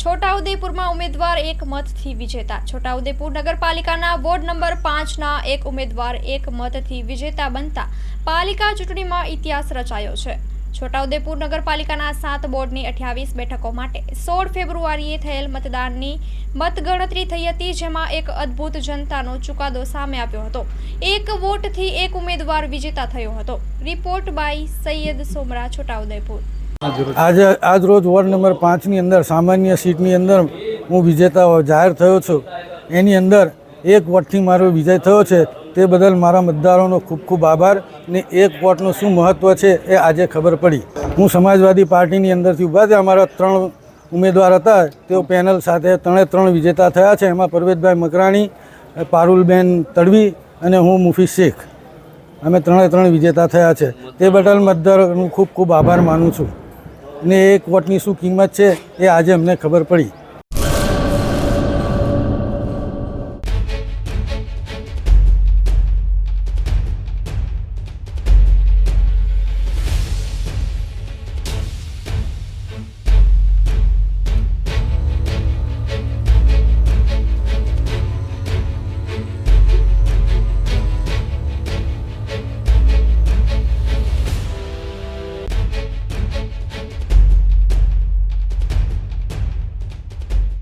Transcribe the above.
છોટાઉદેપુરમાં ઉમેદવાર એક મતથી વિજેતા। છોટાઉદેપુર નગરપાલિકાના વોર્ડ નંબર 5ના એક ઉમેદવાર એક મતથી વિજેતા બનતા પાલિકા ચૂંટણીમાં ઇતિહાસ રચાયો છે। છોટાઉદેપુર નગરપાલિકાના 7 બોર્ડની 28 બેઠકો માટે 16 ફેબ્રુઆરીએ થયેલ મતદાનની મતગણતરી થઈ હતી, જેમાં એક અદ્ભુત જનતાનો ચુકાદો સામે આવ્યો હતો। એક વોટથી એક ઉમેદવાર વિજેતા થયો હતો। Report by Saiyed Somra, Chhota Udepur. આજ રોજ વોર્ડ નંબર 5ની અંદર સામાન્ય સીટની અંદર હું વિજેતા જાહેર થયો છું। એની અંદર એક વોટથી મારો વિજય થયો છે, તે બદલ મારા મતદારોનો ખૂબ ખૂબ આભાર। ને એક વોટનું શું મહત્ત્વ છે એ આજે ખબર પડી। હું સમાજવાદી પાર્ટીની અંદરથી ઊભા થયા, અમારા 3 ઉમેદવાર હતા, તેઓ પેનલ સાથે 3 વિજેતા થયા છે। એમાં પરવેશભાઈ મકરાણી, પારુલબેન તડવી અને હું મુફીસ શેખ, અમે 3 વિજેતા થયા છે। તે બદલ મતદારોનો ખૂબ ખૂબ આભાર માનું છું। ને એક વોટની શું કિંમત છે એ આજે અમને ખબર પડી।